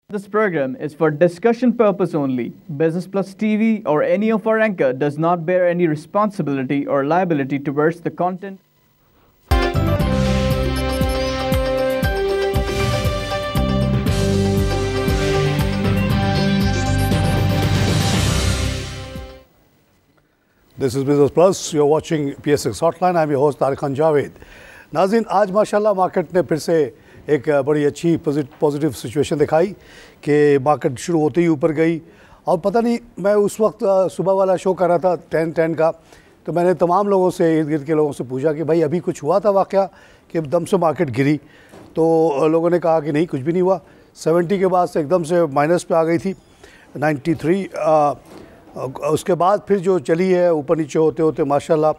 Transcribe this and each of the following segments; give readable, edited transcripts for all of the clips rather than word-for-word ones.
This program is for discussion purpose only. Business Plus TV or any of our anchor does not bear any responsibility or liability towards the content. This is Business Plus. You're watching PSX Hotline. I'm your host Tariq Khan Javed. नाज़रीन, आज माशाल्लाह market ने फिर से एक बड़ी अच्छी positive situation दिखाई कि मार्केट शुरू होते ही ऊपर गई। और पता नहीं, मैं उस वक्त सुबह वाला शो कर रहा था 10 का, तो मैंने तमाम लोगों से, इर्द गिर्द के लोगों से पूछा कि भाई अभी कुछ हुआ था वाक़या कि एकदम से मार्केट गिरी? तो लोगों ने कहा कि नहीं, कुछ भी नहीं हुआ। 70 के बाद से एकदम से माइनस पे आ गई थी 93। उसके बाद फिर जो चली है ऊपर नीचे होते होते माशाल्लाह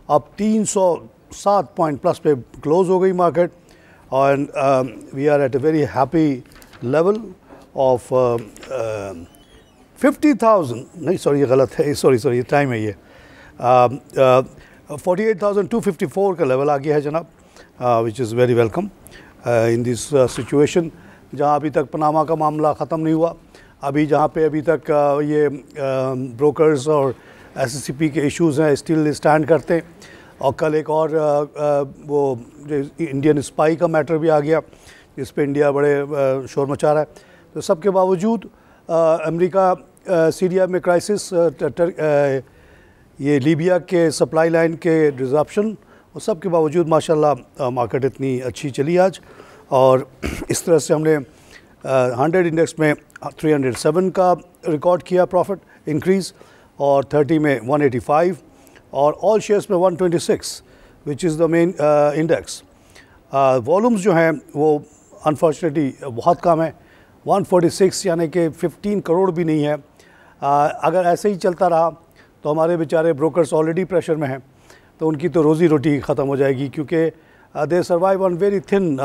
अब 307 पॉइंट प्लस पे क्लोज़ हो गई मार्केट। और we are at a very happy level of 50,000, नहीं सॉरी ये गलत है, सॉरी टाइम है ये, 48,254 का लेवल आ गया है जनाब, which is very welcome in this situation. जहाँ अभी तक पनामा का मामला ख़त्म नहीं हुआ, अभी जहाँ पे अभी तक ये ब्रोकर्स और SCCP के इश्यूज़ हैं स्टिल स्टैंड करते हैं। और कल एक और वो जो इंडियन स्पाई का मैटर भी आ गया जिस पे इंडिया बड़े शोर मचा रहा है। तो सब के बावजूद अमेरिका सीरिया में क्राइसिस, ये लीबिया के सप्लाई लाइन के डिसरप्शन, और सब के बावजूद माशाल्लाह मार्केट इतनी अच्छी चली आज। और इस तरह से हमने 100 इंडेक्स में 307 का रिकॉर्ड किया प्रॉफिट इंक्रीज़, और 30 में 185, और ऑल शेयर्स में 126, which is the main index. Volumes जो हैं वो अनफॉर्चुनेटली बहुत कम है, 146 यानी कि 15 करोड़ भी नहीं है। अगर ऐसे ही चलता रहा तो हमारे बेचारे ब्रोकर्स ऑलरेडी प्रेशर में हैं, तो उनकी तो रोज़ी रोटी ख़त्म हो जाएगी, क्योंकि दे survive on very thin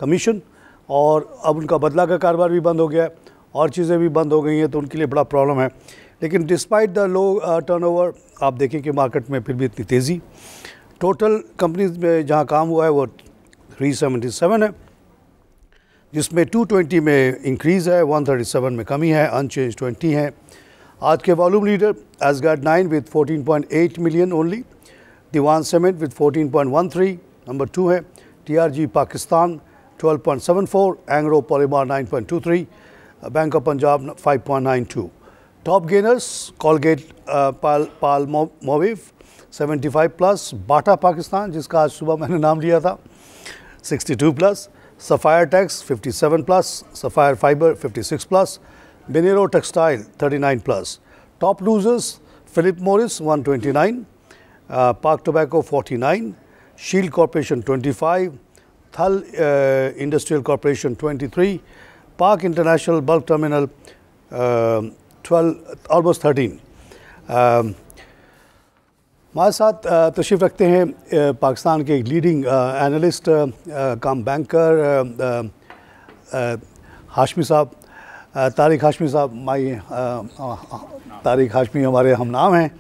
commission. और अब उनका बदला का कारोबार भी बंद हो गया है और चीज़ें भी बंद हो गई हैं, तो उनके लिए बड़ा प्रॉब्लम है। लेकिन डिस्पाइट द लो टर्नओवर आप देखें कि मार्केट में फिर भी इतनी तेज़ी। टोटल कंपनीज में जहां काम हुआ है वो 377 है, जिसमें 220 में इंक्रीज़ है, 137 में कमी है, अनचेंज 20 है। आज के वॉल्यूम लीडर एसगैर्ड 9 with 14.8 million only, Dewan cement with 14.13 number 2 है, TRG Pakistan 12.74, Engro polymer 9.23, bank of Punjab 5.92। Top gainers Colgate Palmolive 75 plus, Bata Pakistan जिसका आज सुबह मैंने नाम लिया था 62 plus, Sapphire Tex 57 plus, Sapphire Fibre 56 plus, बेनेरो textile 39 plus. Top losers Philip Morris 129, Pak tobacco 49, shield corporation 25, थल इंडस्ट्रियल कॉरपोरेशन 23, पाक इंटरनेशनल बल्क टर्मिनल 12, ऑलमोस्ट 13। हमारे साथ तशरीफ़ रखते हैं पाकिस्तान के एक लीडिंग एनालिस्ट कम बैंकर हाशमी साहब, तारिक हाशमी साहब। तारिक हाशमी हमारे हम नाम हैं,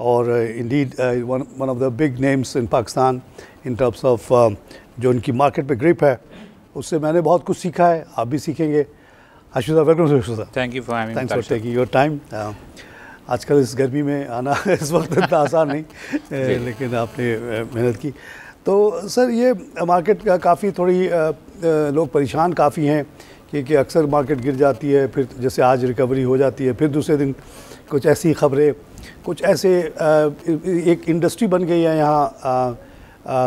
और Indeed one of the big names in Pakistan in terms of जो उनकी मार्केट पे ग्रिप है, उससे मैंने बहुत कुछ सीखा है, आप भी सीखेंगे। हाशमी साहब, welcome sir. Thank you for thanks for taking your time. आजकल इस गर्मी में आना इस वक्त इतना आसान नहीं, लेकिन आपने मेहनत की। तो सर, ये मार्केट का काफ़ी थोड़ी लोग परेशान काफ़ी हैं कि अक्सर मार्केट गिर जाती है, फिर जैसे आज रिकवरी हो जाती है, फिर दूसरे दिन कुछ ऐसी खबरें, कुछ ऐसे एक इंडस्ट्री बन गई है यहाँ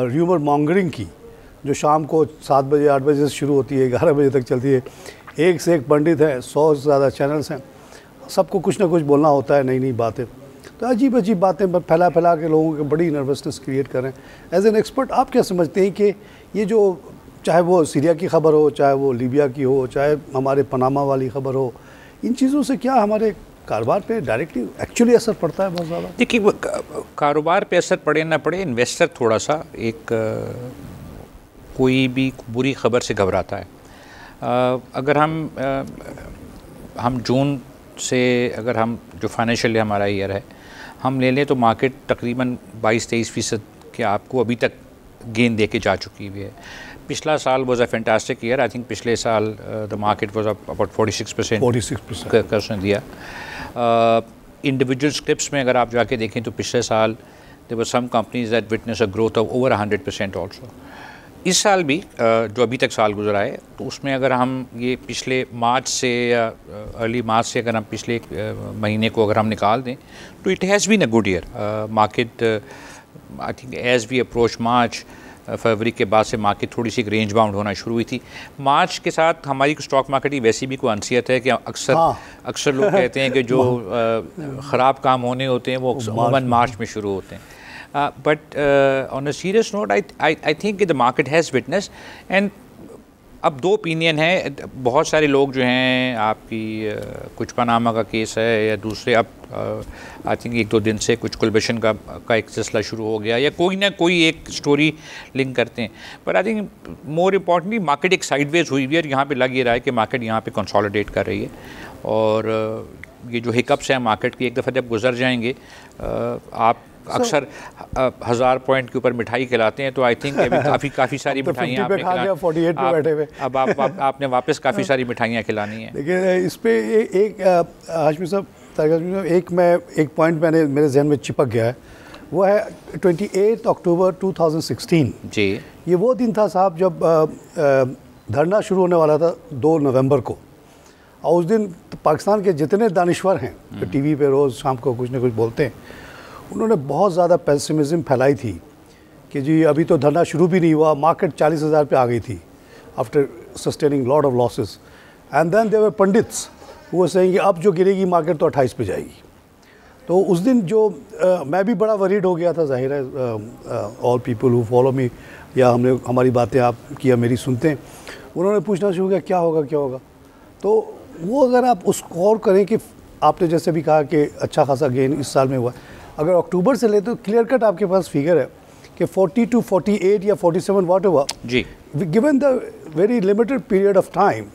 र्यूमर मॉन्गरिंग की, जो शाम को 7 बजे 8 बजे से शुरू होती है, 11 बजे तक चलती है। एक से एक पंडित है, 100 से ज़्यादा चैनल्स हैं, सबको कुछ ना कुछ बोलना होता है, नई नई बातें। तो अजीब अजीब बातें फैला के लोगों को बड़ी नर्वसनेस क्रिएट कर रहे हैं। एज एन एक्सपर्ट आप क्या समझते हैं कि ये जो, चाहे वो सीरिया की खबर हो, चाहे वो लीबिया की हो, चाहे हमारे पनामा वाली खबर हो, इन चीज़ों से क्या हमारे कारोबार पे डायरेक्टली एक्चुअली असर पड़ता है बहुत ज़्यादा? देखिए, कारोबार पे असर पड़े ना पड़े, इन्वेस्टर थोड़ा सा कोई भी बुरी खबर से घबराता है। अगर हम जून से, अगर हम जो फाइनेंशियल हमारा ईयर है हम ले लें, तो मार्केट तकरीबन 22-23% के आपको अभी तक गेन दे के जा चुकी हुई है। पिछला साल was a fantastic year. I think पिछले साल द मार्केट वाज अबाउट 46% का उसने दिया। इंडिविजुअल स्क्रिप्ट्स में अगर आप जाके देखें तो पिछले साल there were some companies that witness a growth of over 100% also. इस साल भी जो अभी तक साल गुजरा है तो उसमें अगर हम ये पिछले मार्च से या अर्ली मार्च से अगर हम पिछले महीने को अगर हम निकाल दें तो it has been a good year. Market I think as we approach March फरवरी के बाद से मार्केट थोड़ी सी रेंज बाउंड होना शुरू हुई थी। मार्च के साथ हमारी स्टॉक मार्केट की वैसी भी कोई अनसियत है कि अक्सर लोग कहते हैं कि जो ख़राब काम होने होते हैं वो अमूमन मार्च में शुरू होते हैं। But on a serious note, I think the market has witnessed, and अब दो ओपिनियन है। बहुत सारे लोग जो हैं आपकी कुछ पनामा का केस है या दूसरे, अब आई थिंक एक दो दिन से कुछ कुलभूषण का एक सिलसिला शुरू हो गया या कोई ना कोई एक स्टोरी लिंक करते हैं। पर I think more importantly market एक साइडवेज हुई हुई है। यहाँ पे लग ये रहा है कि मार्केट यहाँ पे कंसोलिडेट कर रही है और ये जो हिकअप्स हैं मार्केट की एक दफ़ा जब गुजर जाएंगे, आप अक्सर 1000 पॉइंट के ऊपर मिठाई खिलाते हैं तो आई थिंक काफ़ी सारी मिठाइयाँ आपने अब आपने वापस काफ़ी सारी मिठाइयाँ खिलानी है। लेकिन इस पे एक हाशमी साहब एक पॉइंट मैंने मेरे जहन में चिपक गया है, वो है 28 अक्टूबर 2016 जी। ये वो दिन था साहब जब धरना शुरू होने वाला था 2 नवंबर को, और उस दिन पाकिस्तान के जितने दानिश्वर हैं जो टीवी पे रोज़ शाम को कुछ ना कुछ बोलते हैं, उन्होंने बहुत ज़्यादा पेसिमिज्म फैलाई थी कि जी अभी तो धरना शुरू भी नहीं हुआ, मार्केट 40,000 पे आ गई थी after sustaining lot of losses, and then there were pundits वो सेइंग कि अब जो गिरेगी मार्केट तो 28 पे जाएगी। तो उस दिन जो मैं भी बड़ा वरीड हो गया था, जाहिर है all people who follow me या हमारी बातें आप किया मेरी सुनते हैं, उन्होंने पूछना शुरू किया क्या होगा। तो वो अगर आप उसको और करें कि आपने जैसे भी कहा कि अच्छा खासा गेन इस साल में हुआ, अगर अक्टूबर से ले तो क्लियर कट आपके पास फिगर है कि 40 to 48 या 47 whatever ji, given the very limited period of time,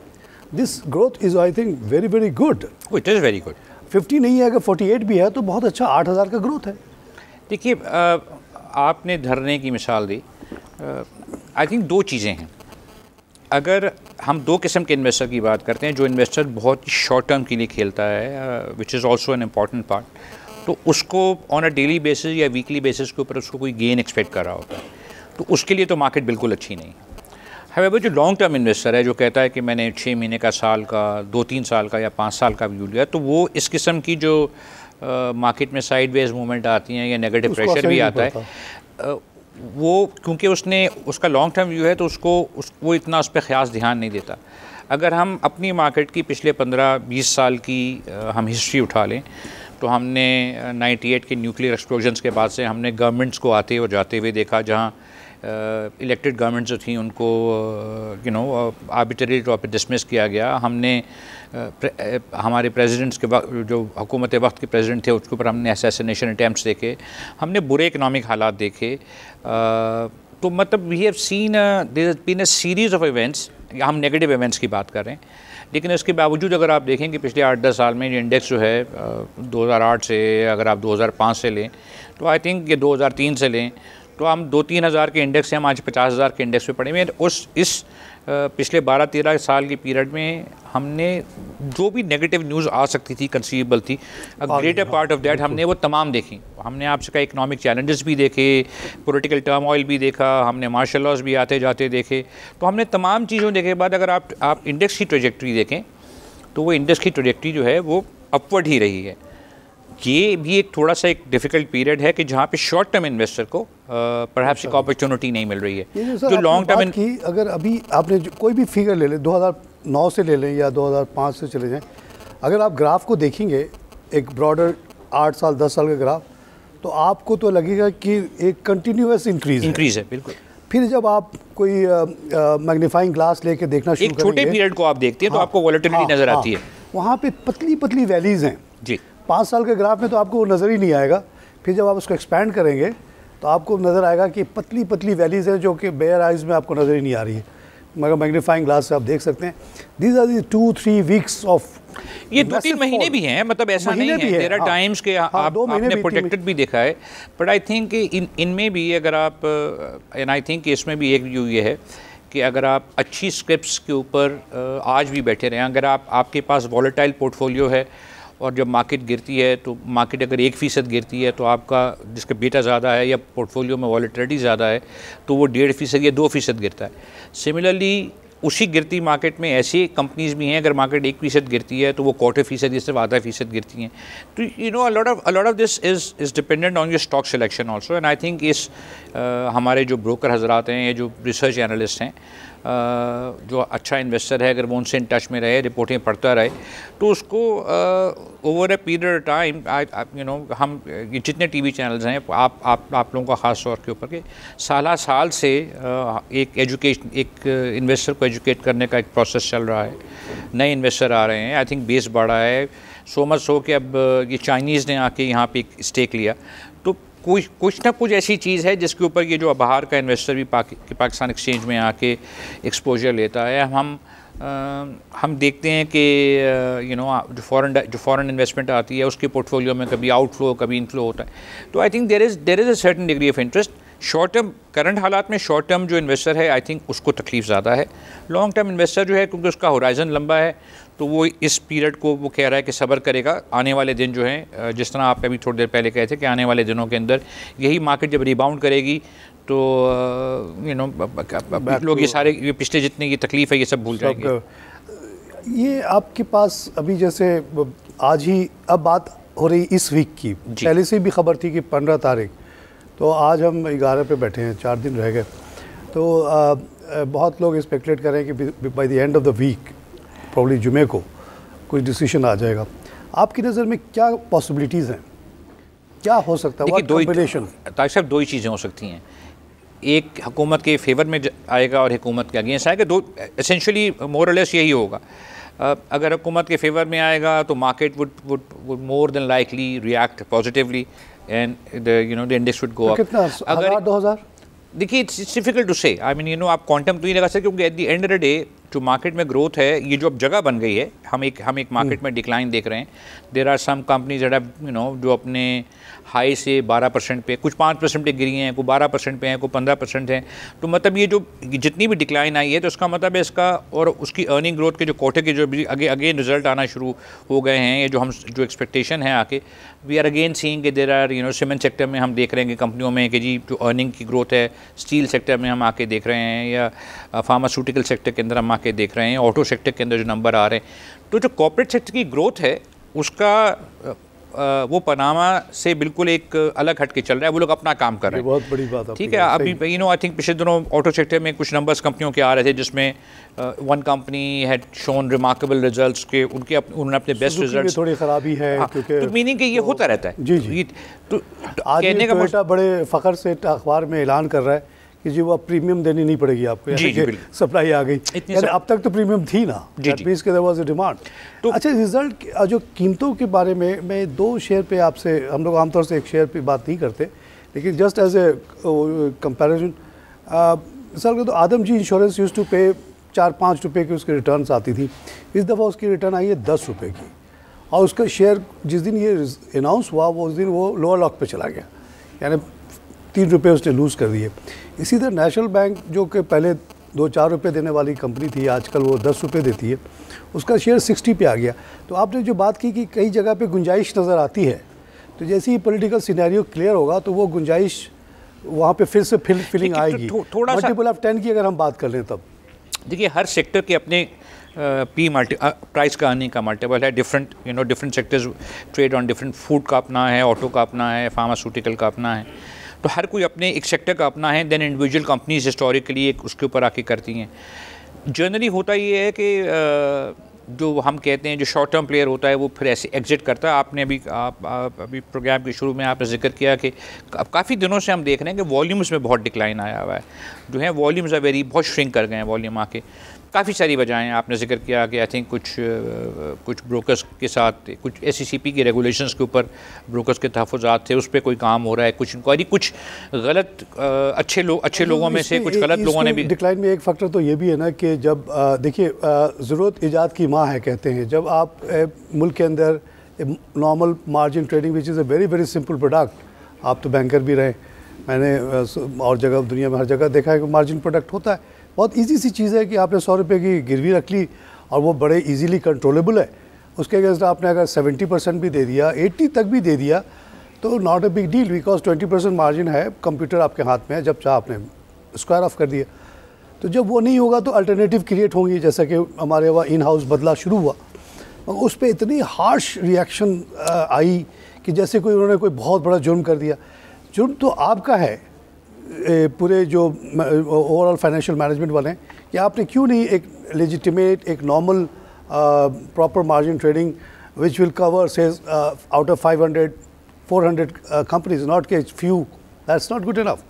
this growth is I think very very good. It is very good. 50 नहीं है, अगर 48 भी है तो बहुत अच्छा 8,000 का ग्रोथ है। देखिए आपने धरने की मिसाल दी, आई थिंक दो चीज़ें हैं। अगर हम दो किस्म के इन्वेस्टर की बात करते हैं, जो इन्वेस्टर बहुत शॉर्ट टर्म के लिए खेलता है which is also an important part, तो उसको ऑन अ डेली बेसिस या वीकली बेसिस के ऊपर उसको कोई गेन एक्सपेक्ट कर रहा होता है, तो उसके लिए तो मार्केट बिल्कुल अच्छी नहीं है। हाउएवर जो लॉन्ग टर्म इन्वेस्टर है जो कहता है कि मैंने 6 महीने का, साल का, 2-3 साल का या 5 साल का व्यू लिया, तो वो इस किस्म की जो मार्केट में साइडवेज मूवमेंट आती हैं या नेगेटिव प्रेशर भी आता है, वो क्योंकि उसने उसका लॉन्ग टर्म व्यू है तो वो इतना उस पर ख़ास ध्यान नहीं देता। अगर हम अपनी मार्केट की पिछले 15-20 साल की हम हिस्ट्री उठा लें तो हमने 98 के न्यूक्लियर एक्सप्लोजन्स के बाद से हमने गवर्नमेंट्स को आते और जाते हुए देखा, जहाँ इलेक्टेड गवर्नमेंट्स जो थी उनको आर्बिट्ररी तौर पर डिसमिस किया गया। हमने हमारे प्रेसिडेंट्स के वक्त जो हुकूमत वक्त के प्रेसिडेंट थे उसके ऊपर हमने असैसिनेशन अटैम्प्ट्स देखे, हमने बुरे इकनॉमिक हालात देखे। तो मतलब we have seen there has been a series of events, हम नेगेटिव इवेंट्स की बात कर रहे हैं, लेकिन इसके बावजूद अगर आप देखें कि पिछले 8-10 साल में ये इंडेक्स जो है 2008 से, अगर आप 2005 से लें तो आई थिंक ये 2003 से लें तो हम 2-3 हज़ार के इंडेक्स से हम आज 50,000 के इंडेक्स पे पड़े हुए हैं। इस पिछले 12-13 साल की पीरियड में हमने जो भी नेगेटिव न्यूज़ आ सकती थी, कंसीवेबल थी, a greater part of that हमने वो तमाम देखी। हमने आपसे कहा इकोनॉमिक चैलेंजेस भी देखे, पॉलिटिकल टर्मोइल भी देखा, हमने मार्शल लॉज भी आते जाते देखे। तो हमने तमाम चीज़ों देखे बाद अगर आप इंडेक्स की ट्रेजेक्ट्री देखें तो वो इंडेक्स की ट्रेजेक्ट्री जो है वो अपवर्ड ही रही है। ये भी एक थोड़ा सा एक डिफ़िकल्ट पीरियड है कि जहाँ पे शॉर्ट टर्म इन्वेस्टर को परहैप्स एक अपॉर्चुनिटी नहीं मिल रही है। जो लॉन्ग टर्म की अगर अभी आपने कोई भी फिगर ले लें, 2009 से ले लें या 2005 से चले जाएं, अगर आप ग्राफ को देखेंगे एक ब्रॉडर 8 साल 10 साल का ग्राफ, तो आपको तो लगेगा कि एक कंटिन्यूअस इंक्रीज़ है। बिल्कुल। फिर जब आप कोई मैग्नीफाइंग ग्लास लेके देखना शुरू करेंगे, एक छोटे पीरियड को आप देखते हैं तो आपको वॉलेटिलिटी नज़र आती है। वहाँ पे पतली पतली वैलीज़ हैं जी। 5 साल के ग्राफ में तो आपको नज़र ही नहीं आएगा। फिर जब आप उसको एक्सपैंड करेंगे तो आपको नज़र आएगा कि पतली पतली वैलीज़ हैं जो कि बेयर आइज़ में आपको नज़र ही नहीं आ रही है, मगर मैग्नीफाइंग ग्लास से आप देख सकते हैं। These are the 2-3 weeks of, ये 2-3 महीने भी हैं, मतलब ऐसा नहीं है। देयर आर टाइम्स के आपने प्रोटेक्टेड भी देखा है, बट आई थिंक इनमें भी अगर आप, एंड आई थिंक इसमें भी एक व्यू ये है कि अगर आप अच्छी स्क्रिप्ट्स के ऊपर आज भी बैठे रहें, अगर आपके पास वॉलेटाइल पोर्टफोलियो है और जब मार्केट गिरती है तो मार्केट अगर 1% गिरती है तो आपका जिसका बीटा ज़्यादा है या पोर्टफोलियो में वॉलेटिलिटी ज़्यादा है तो वो 1.5% या 2% गिरता है। सिमिलरली उसी गिरती मार्केट में ऐसी कंपनीज़ भी हैं, अगर मार्केट 1% गिरती है तो वो 1/4% या सिर्फ 0.5% गिरती हैं। तो you know a lot of this is dependent on your stock selection also. And I think इस हमारे जो ब्रोकर हजरात हैं या जो रिसर्च एनालिस्ट हैं, जो अच्छा इन्वेस्टर है, अगर वो उनसे इन टच में रहे, रिपोर्टें पढ़ता रहे, तो उसको over a period time you know हम ये जितने टीवी चैनल्स हैं, आप लोगों का ख़ास तौर के ऊपर के साल से एक इन्वेस्टर को एजुकेट करने का एक प्रोसेस चल रहा है। नए इन्वेस्टर आ रहे हैं, आई थिंक बेस बढ़ा है, सो मच हो कि अब ये चाइनीज़ ने आके यहाँ पे एक स्टेक लिया। तो कुछ ना कुछ ऐसी चीज़ है जिसके ऊपर ये जो बाहर का इन्वेस्टर भी पाकिस्तान एक्सचेंज में आके एक्सपोजर लेता है। हम देखते हैं कि यू नो जो फॉरेन इन्वेस्टमेंट आती है उसके पोर्टफोलियो में कभी आउटफ्लो कभी इनफ्लो होता है। तो I think there is a certain degree of interest. Short term current हालात में शॉर्ट टर्म जो इन्वेस्टर है आई थिंक उसको तकलीफ़ ज़्यादा है। लॉन्ग टर्म इन्वेस्टर जो है क्योंकि उसका होराइज़न लंबा है तो वो इस पीरियड को वो कह रहा है कि सब्र करेगा। आने वाले दिन जो हैं, जिस तरह आप अभी थोड़ी देर पहले कहे थे कि आने वाले दिनों के अंदर यही मार्केट जब रिबाउंड करेगी तो यू नो लोग ये सारे ये पिछले जितने की तकलीफ़ है ये सब भूल जाएंगे। ये आपके पास अभी जैसे आज ही अब बात हो रही इस वीक की, पहले से भी खबर थी कि 15 तारीख, तो आज हम 11 पे बैठे हैं, 4 दिन रह गए। तो बहुत लोग स्पेकुलेट कर रहे हैं कि by the end of the week probably जुमे को कुछ डिसीजन आ जाएगा। आपकी नज़र में क्या पॉसिबिलिटीज़ हैं, क्या हो सकता है? ताकि साहब दो ही चीज़ें हो सकती हैं, एक हुकूमत के फेवर में आएगा और हुकूमत के अगेंस्ट आएगा। दो एसेंशियली मोर और लेस यही होगा। अगर हुकूमत के फेवर में आएगा तो market would more than likely react positively and the index would go up. कितना? अगर 2000? देखिए इट्स डिफिकल्ट टू से, आई मीन यू नो आप क्वांटम तो नहीं लगा सकते क्योंकि at the end of the day जो मार्केट में ग्रोथ है, ये जो अब जगह बन गई है, हम एक मार्केट में डिक्लाइन देख रहे हैं। There are some companies that have you know जो अपने हाई से 12% पे, कुछ 5% पे गिरी हैं, कोई 12% पे हैं, कोई 15% हैं। तो मतलब ये जो जितनी भी डिक्लाइन आई है तो उसका मतलब है इसका और उसकी अर्निंग ग्रोथ के जो क्वार्टर के जो भी अगेन रिजल्ट आना शुरू हो गए हैं, ये जो एक्सपेक्टेशन है आके वी आर अगेन सीइंग कि there are you know cement sector में हम देख रहे हैं कि कंपनियों में कि जी जो अर्निंग की ग्रोथ है, स्टील सेक्टर में हम आके देख रहे हैं या फार्मास्यूटिकल सेक्टर के अंदर हम आके देख रहे हैं, ऑटो सेक्टर के अंदर जो नंबर आ रहे हैं। तो जो कॉर्पोरेट सेक्टर की ग्रोथ है उसका वो पनामा से बिल्कुल एक अलग हट के चल रहा है, वो लोग अपना काम कर रहे हैं। बहुत बड़ी बात है। ठीक है, अभी यू नो आई थिंक पिछले दिनों ऑटो सेक्टर में कुछ नंबर्स कंपनियों के आ रहे थे जिसमें one company had shown remarkable results के उन्होंने अपने बेस्ट रिजल्ट्स, थोड़ी खराबी है क्योंकि तो मीनिंग कि ये होता रहता है। जी। तो आज टोयोटा बड़े फ़ख्र से अखबार में ऐलान कर रहा है कि जी वो अब प्रीमियम देनी नहीं पड़ेगी आपको, सप्लाई आ गई। यानी अब तक तो प्रीमियम थी ना, मींस के देयर वाज अ डिमांड। तो अच्छा, रिजल्ट जो कीमतों के बारे में मैं 2 शेयर पे आपसे, हम लोग आमतौर से एक शेयर पे बात नहीं करते, लेकिन जस्ट एज ए कंपैरिजन, मिसाल के तो आदम जी इंश्योरेंस यूज टू पे 4-5 रुपये की उसकी रिटर्न्स आती थी। इस दफ़ा उसकी रिटर्न आई है 10 रुपये की, और उसका शेयर जिस दिन ये अनाउंस हुआ वो उस दिन वो लोअर लॉक पे चला गया, यानी 3 रुपये उसने लूज़ कर दिए। इसी तरह नेशनल बैंक जो कि पहले 2-4 रुपये देने वाली कंपनी थी, आजकल वो 10 रुपये देती है, उसका शेयर 60 पे आ गया। तो आपने जो बात की कि कई जगह पे गुंजाइश नज़र आती है, तो जैसे ही पॉलिटिकल सिनेरियो क्लियर होगा तो वो गुंजाइश वहाँ पे फिर से फिलिंग आएगी। थोड़ा मल्टीपल ऑफ 10 की अगर हम बात कर लें तब देखिए हर सेक्टर के अपने प्राइस का अर्निंग का मल्टीपल है। Different sectors trade on different, food का अपना है, ऑटो का अपना है, फार्मास्यूटिकल का अपना है, तो हर कोई अपने एक सेक्टर का अपना है। देन इंडिविजुअल कंपनीज हिस्टोरिकली एक उसके ऊपर आके करती हैं। जनरली होता ये है कि जो हम कहते हैं जो शॉर्ट टर्म प्लेयर होता है वो फिर ऐसे एग्जिट करता है। आपने अभी प्रोग्राम के शुरू में आपने जिक्र किया कि अब काफ़ी दिनों से हम देख रहे हैं कि वॉल्यूम्स में बहुत डिक्लाइन आया हुआ है, जो है वॉल्यूम्स बहुत श्रिंक कर गए हैं वॉल्यूम आके। काफ़ी सारी वजहें आपने जिक्र किया कि आई थिंक कुछ ब्रोकर्स के साथ कुछ SECP के रेगुलेशंस के ऊपर ब्रोकर्स के तहफ़्फ़ुज़ात थे, उस पर कोई काम हो रहा है, कुछ इंक्वायरी, कुछ गलत अच्छे लोगों में से कुछ गलत लोगों ने भी डिक्लाइन में। एक फैक्टर तो ये भी है ना कि जब देखिए ज़रूरत ईजाद की माँ है कहते हैं, जब आप मुल्क के अंदर normal margin trading which is a very very simple product, आप तो बैंकर भी रहे, मैंने और जगह दुनिया में हर जगह देखा है कि मार्जिन प्रोडक्ट होता है, बहुत इजी सी चीज़ है कि आपने 100 रुपये की गिरवी रख ली और वो बड़े इजीली कंट्रोलेबल है। उसके अगेंस्ट आपने अगर 70% भी दे दिया, 80 तक भी दे दिया, तो not a big deal, because 20% margin है, कंप्यूटर आपके हाथ में है, जब चाह आपने स्क्वायर ऑफ कर दिया। तो जब वो नहीं होगा तो अल्टरनेटिव क्रिएट होंगी, जैसा कि हमारे वहाँ इन हाउस बदला शुरू हुआ, उस पर इतनी हार्श रिएक्शन आई कि जैसे कोई उन्होंने कोई बहुत बड़ा जुर्म कर दिया। जुर्म तो आपका है, पूरे जो ओवरऑल फाइनेंशियल मैनेजमेंट वाले हैं, कि आपने क्यों नहीं एक लेजिटिमेट, एक normal proper margin trading which will cover से आउट ऑफ 500-400 कंपनीज, नॉट के few, that's not good enough.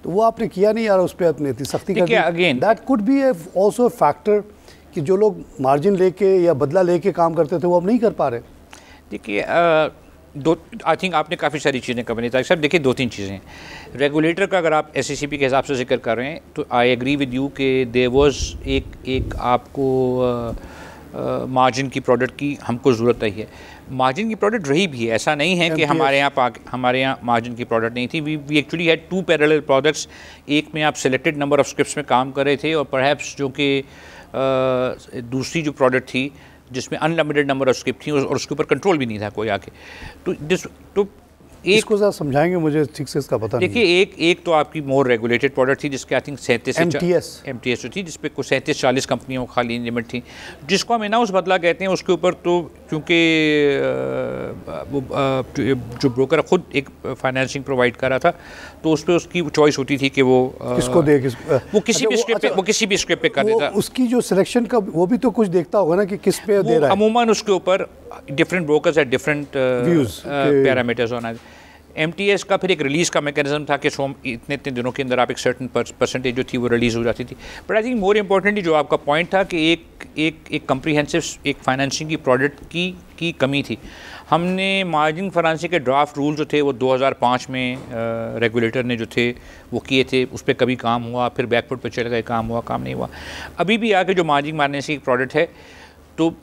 तो वो आपने किया नहीं यार, उस पर अपनी इतनी सख्ती कर दी। That could be also factor कि जो लोग मार्जिन लेके या बदला लेके काम करते थे वो अब नहीं कर पा रहे। देखिए आई थिंक आपने काफ़ी सारी चीज़ें कवर नहीं था सर। देखिए 2-3 चीज़ें हैं। रेगुलेटर का अगर आप SECP के हिसाब से जिक्र कर रहे हैं तो आई एग्री विद यू कि देयर वाज एक आपको मार्जिन की प्रोडक्ट की हमको ज़रूरत है। मार्जिन की प्रोडक्ट रही भी है, ऐसा नहीं है कि हमारे यहाँ मार्जिन की प्रोडक्ट नहीं थी। We actually had 2 parallel products. एक में आप सेलेक्टेड नंबर ऑफ स्क्रिप्ट्स में काम कर रहे थे और परहैप्स जो कि दूसरी जो प्रोडक्ट थी जिसमें अनलिमिटेड नंबर ऑफ स्क्रिप्ट थी और उसके ऊपर कंट्रोल भी नहीं था कोई आके। तो इसको ज़रा समझाएंगे, मुझे ठीक से इसका पता नहीं। देखिए एक तो आपकी मोर रेगुलेटेड प्रोडक्ट थी जिसके आई थिंक 37 MTS जो थी, जिसपे कुछ 37-40 कंपनियों को खाली लिमिट थी, जिसको हम इन हाउस बदला कहते हैं। उसके ऊपर तो क्योंकि जो ब्रोकर खुद एक फाइनेंसिंग प्रोवाइड कर रहा था तो उस पर उसकी चॉइस होती थी कि वो किसको दे, वो किसी भी स्क्रिप्ट पे कर देता। उसकी जो सिलेक्शन का वो भी तो कुछ देखता होगा ना कि किस पे दे रहा है। अमूमन उसके ऊपर different brokers at different parameters होना। MTS का फिर एक रिलीज़ का मैकेनिज्म था कि इतने दिनों के अंदर आप एक सर्टन परसेंटेज जो थी वो रिलीज़ हो जाती थी। But I think more importantly जो आपका पॉइंट था कि एक कम्प्रीहेंसिव एक फाइनेंसिंग की प्रोडक्ट की कमी थी। हमने मार्जिन फाइनेंसिंग के ड्राफ्ट रूल जो थे वो 2005 में रेगुलेटर ने जो थे वो किए थे, उस पर कभी काम हुआ, फिर बैकफुट पर चल गए, काम नहीं हुआ। अभी भी आके जो मार्जिन फाइनेंसिंग की प्रोडक्ट है तो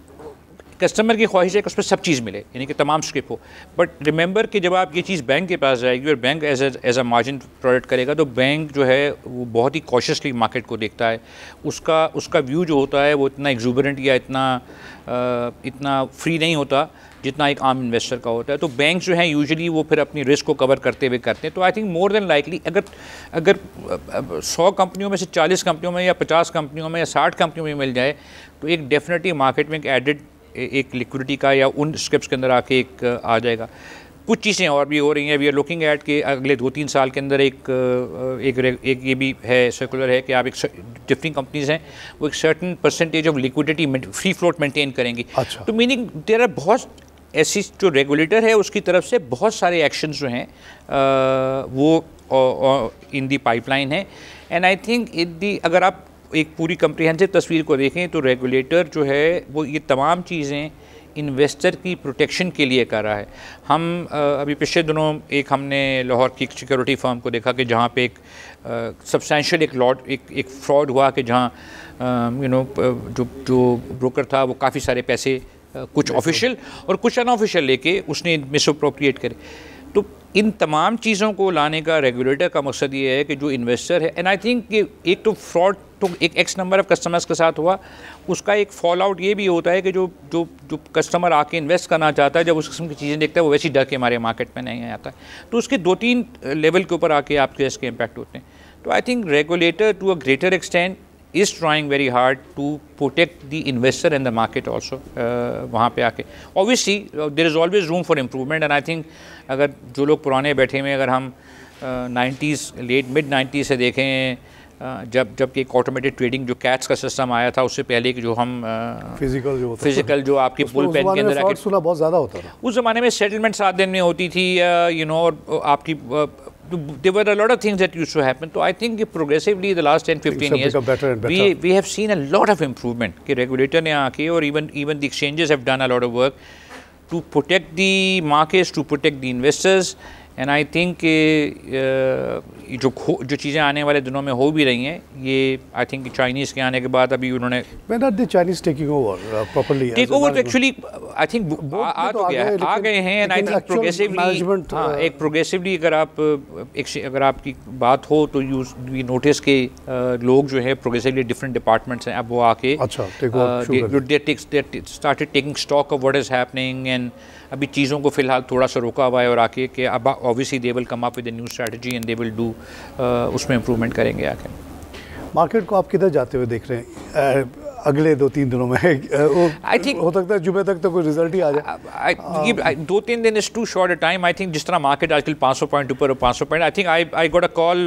कस्टमर की ख्वाहिश है कि उस पर सब चीज़ मिले, यानी कि तमाम स्क्रिप्ट हो। बट रिमेंबर कि जब आप ये चीज़ बैंक के पास जाएगी और bank as a margin product करेगा तो बैंक जो है वो बहुत ही कॉशियसली मार्केट को देखता है। उसका व्यू जो होता है वो इतना एग्जूबरेंट या इतना फ्री नहीं होता जितना एक आम इन्वेस्टर का होता है। तो बैंक जो है यूजुअली वो फिर अपनी रिस्क को कवर करते हुए करते हैं। तो I think more than likely अगर 100 कंपनियों में से 40 कंपनियों में या 50 कंपनियों में या 60 कंपनियों में मिल जाए तो एक डेफिनेटली मार्केट में एक एडेड एक लिक्विडिटी का या उन स्क्रिप्ट्स के अंदर आके एक आ जाएगा। कुछ चीज़ें और भी हो रही हैं। वी आर लुकिंग एट कि अगले 2-3 साल के अंदर एक ये भी है, सर्कुलर है कि आप एक डिफरेंट कंपनीज हैं वो एक certain percentage of liquidity free float maintain करेंगी। अच्छा। तो मीनिंग देयर आर बहुत ऐसी जो रेगुलेटर है उसकी तरफ से बहुत सारे एक्शंस जो हैं वो इन दी पाइपलाइन है। एंड आई थिंक अगर आप एक पूरी कम्प्रीहेंसिव तस्वीर को देखें तो रेगुलेटर जो है वो ये तमाम चीज़ें इन्वेस्टर की प्रोटेक्शन के लिए कर रहा है। हम अभी पिछले दिनों हमने लाहौर की सिक्योरिटी फर्म को देखा कि जहाँ पे एक सब्सटेंशियल एक फ्रॉड हुआ कि जहाँ जो ब्रोकर था वो काफ़ी सारे पैसे कुछ ऑफिशियल और कुछ अनऑफिशियल लेके उसने मिसअप्रोप्रिएट करे। तो इन तमाम चीज़ों को लाने का रेगुलेटर का मकसद ये है कि जो इन्वेस्टर है, एंड आई थिंक कि एक तो फ्रॉड तो एक एक्स नंबर ऑफ कस्टमर्स के साथ हुआ, उसका एक फॉल आउट ये भी होता है कि जो कस्टमर आके इन्वेस्ट करना चाहता है जब उस किस्म की चीज़ें देखता है वो वैसी डर के हमारे मार्केट में नहीं आता है। तो उसके 2-3 लेवल के ऊपर आके आपके इसके इम्पैक्ट होते हैं। तो I think regulator to a greater extent is trying very hard to protect the investor and the market also वहाँ पे आके। Obviously there is always room for improvement and I think अगर जो लोग पुराने बैठे में अगर हम 90s mid 90s से देखें जब कि एक ऑटोमेटेड ट्रेडिंग जो कैट्स का सिस्टम आया था उससे पहले कि जो हम फिजिकल जो आपकी बुल पेन के अंदर आके बहुत ज़्यादा होता था। उस ज़माने में सेटलमेंट 7 दिन में होती थी और आपकी there were a lot of things that used to happen. So I think progressively the last 10-15 years better and better. we have seen a lot of improvement कि regulator ने आके और even the exchanges have done a lot of work to protect the markets, to protect the investors and I think जो चीज़ें आने वाले दिनों में हो भी रही हैं, ये आई थिंक चाइनीज़ के आने के बाद अभी उन्होंने When are the Chinese taking over properly? Take over तो एक्चुअली आई थिंक आ गए हैं एंड आई थिंक प्रोग्रेसिवली, हाँ, एक प्रोग्रेसिवली अगर आपकी बात हो तो वी नोटिस के लोग जो है प्रोग्रेसिवली डिफरेंट डिपार्टमेंट्स हैं, अब वो आके started taking stock of what is happening, and अभी चीज़ों को फिलहाल थोड़ा सा रोका हुआ है और आके कि अब obviously they will come up with a new strategy and they will do, उसमें इम्प्रूवमेंट करेंगे आके। मार्केट को आप किधर जाते हुए देख रहे हैं अगले 2-3 दिनों में? आई थिंक हो सकता है जुमे तक तो कोई रिजल्ट ही आ जाए। 2-3 दिन is too short a time. I think जिस तरह मार्केट आजकल 500 पॉइंट ऊपर और 500 point, I think I got a call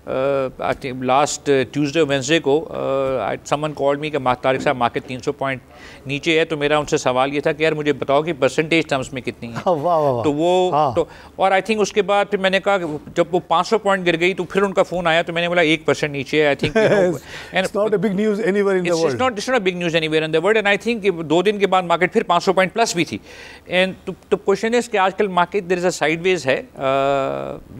last Tuesday Wednesday को, समवन कॉल्ड मी कि तारिक साहब मार्केट 300 पॉइंट नीचे है, तो मेरा उनसे सवाल ये था कि यार मुझे बताओ कि परसेंटेज टर्म्स में कितनी है। तो वो तो और आई थिंक उसके बाद फिर मैंने कहा जब वो 500 पॉइंट गिर गई तो फिर उनका फ़ोन आया तो मैंने बोला 1% नीचे है। I think it's not a big news anywhere in the world. It's not a big news anywhere in the world, and I think 2 दिन के बाद मार्केट फिर 500 पॉइंट प्लस भी थी। एंड तो क्वेश्चन है कि आजकल market there is a sideways है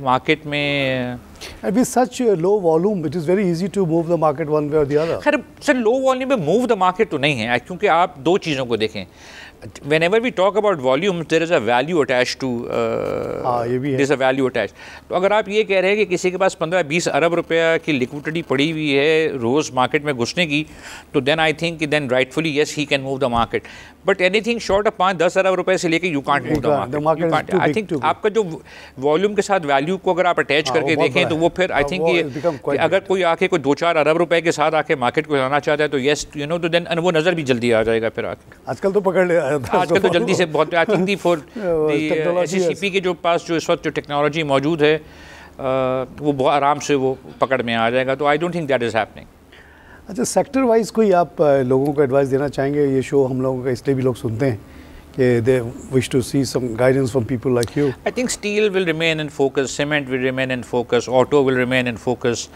मार्केट में। And with such low volume, it is very easy to move the market one way or the other. खैर सर लो वॉल्यूम में मूव द मार्केट तो नहीं है, क्योंकि आप दो चीज़ों को देखें। Whenever we talk about volume, there is a value attached to. ये भी है। There is a value attached. तो अगर आप ये कह रहे हैं कि किसी के पास 15-20 अरब रुपया की लिक्विडिटी पड़ी हुई है रोज़ मार्केट में घुसने की, तो then I think then rightfully yes he can move the market, but anything short of 5-10 अरब रुपए से लेके you can't move the market. I think आपका जो वॉल्यूम के साथ वैल्यू को अगर आप अटैच करके देखें तो वो फिर आई थिंक ये अगर कोई आके कोई 2-4 अरब रुपए के साथ आके मार्केट को लाना चाहता है तो यस यू नो, तो देन वो नज़र भी जल्दी आ जाएगा फिर आके। आजकल तो पकड़ ले, आजकल तो जल्दी से बहुत, आई थिंक फॉर SECP के जो पास जो इस वक्त जो टेक्नोलॉजी मौजूद है वो बहुत आराम से वो पकड़ में आ जाएगा, तो I don't think that is happening. अच्छा, सेक्टर वाइज कोई आप लोगों को एडवाइस देना चाहेंगे? ये शो हम लोगों का इसलिए भी लोग सुनते हैं कि they wish to see some guidance from people like you. I think steel will remain in focus, cement will remain in focus, auto will remain in focus,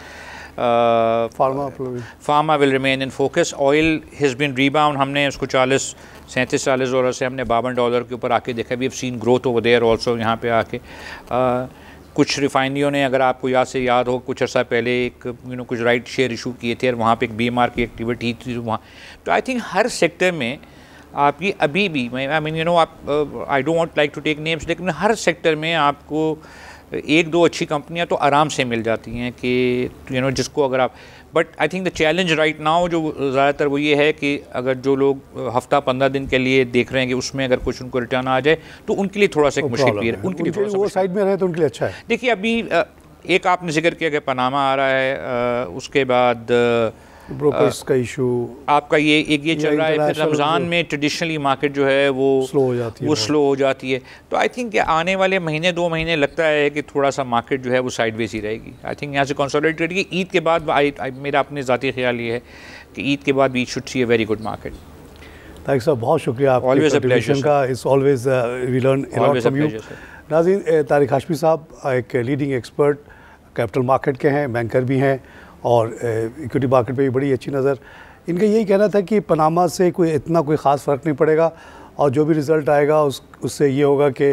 pharma will remain in focus. Oil has been rebound, हमने उसको 37-40 dollar से हमने $52 के ऊपर आके देखा। We have seen growth over there also यहाँ पे आके। कुछ रिफाइनरियों ने, अगर आपको याद हो कुछ अर्सा पहले एक कुछ राइट शेयर इशू किए थे और वहाँ पे एक BMR की एक्टिविटी थी वहाँ। तो आई थिंक हर सेक्टर में आपकी अभी भी आई मीन आप I don't want like to take names, लेकिन हर सेक्टर में आपको 1-2 अच्छी कंपनियां तो आराम से मिल जाती हैं कि जिसको अगर आप, but I think the challenge right now जो ज़्यादातर वो ये है कि अगर जो लोग हफ्ता 15 दिन के लिए देख रहे हैं कि उसमें अगर कुछ उनको रिटर्न आ जाए तो उनके लिए थोड़ा सा एक मुश्किल है, उनके लिए वो साइड में रहे तो उनके लिए अच्छा है। देखिए अभी एक आपने जिक्र किया कि पनामा आ रहा है, उसके बाद ब्रोकर्स का इशू आपका ये चल रहा है, फिर रमज़ान में ट्रेडिशनली मार्केट जो है वो स्लो हो जाती है। तो आई थिंक आने वाले महीने 2 महीने लगता है कि थोड़ा सा मार्केट जो है वो साइडवेज ही रहेगी। आई थिंक यहाँ से कंसोलिडेट करेगी। ईद के बाद मेरा अपने ज़ाती ख्याल ये है कि ईद के बाद we should see a very good market. Thank साहब, बहुत शुक्रिया आपके कंट्रीब्यूशन का। It's always we learn a lot from you. नाज़रीन, तारिक हाशमी साहब एक लीडिंग एक्सपर्ट कैपिटल मार्केट के हैं, बैंकर भी हैं और इक्विटी मार्केट पे भी बड़ी अच्छी नज़र। इनका यही कहना था कि पनामा से कोई ख़ास फ़र्क नहीं पड़ेगा और जो भी रिज़ल्ट आएगा उससे ये होगा कि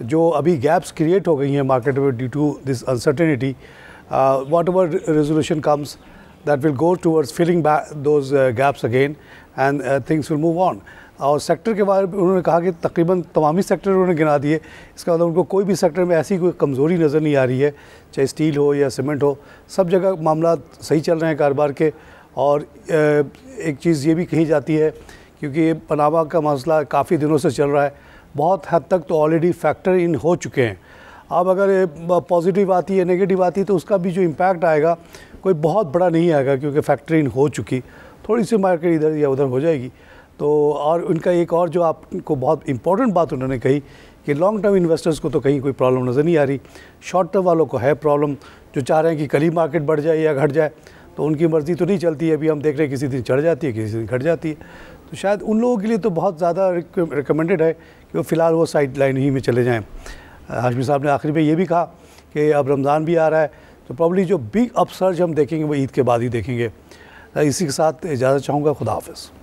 जो अभी गैप्स क्रिएट हो गई हैं मार्केट में due to this uncertainty, whatever resolution comes that will go towards filling those gaps again and things will move on. और सेक्टर के बारे में उन्होंने कहा कि तकरीबन तमामी सेक्टर उन्होंने गिना दिए। इसका मतलब उनको कोई भी सेक्टर में ऐसी कोई कमज़ोरी नज़र नहीं आ रही है, चाहे स्टील हो या सीमेंट हो, सब जगह मामला सही चल रहे हैं कारोबार के। और एक चीज़ ये भी कही जाती है, क्योंकि पनामा का मसला काफ़ी दिनों से चल रहा है, बहुत हद तक तो ऑलरेडी फैक्टर इन हो चुके हैं। अब अगर पॉजिटिव आती है नेगेटिव आती है तो उसका भी जो इम्पैक्ट आएगा कोई बहुत बड़ा नहीं आएगा, क्योंकि फैक्टर इन हो चुकी, थोड़ी सी मार्केट इधर या उधर हो जाएगी। तो और उनका एक और जो आपको बहुत इम्पोर्टेंट बात उन्होंने कही कि लॉन्ग टर्म इन्वेस्टर्स को तो कहीं कोई प्रॉब्लम नज़र नहीं आ रही, शॉर्ट टर्म वालों को है प्रॉब्लम, जो चाह रहे हैं कि कल ही मार्केट बढ़ जाए या घट जाए। तो उनकी मर्ज़ी तो नहीं चलती है, अभी हम देख रहे हैं किसी दिन चढ़ जाती है, किसी दिन घट जाती है। तो शायद उन लोगों के लिए तो बहुत ज़्यादा रिकमेंडेड है कि वो फ़िलहाल वो साइड लाइन ही में चले जाएँ। हाशमी साहब ने आखिरी में ये भी कहा कि अब रमज़ान भी आ रहा है, तो प्रॉब्ली जो बिग अपसर्ज हम देखेंगे वो ईद के बाद ही देखेंगे। इसी के साथ इजाज़त चाहूँगा। खुदा हाफ़िज़।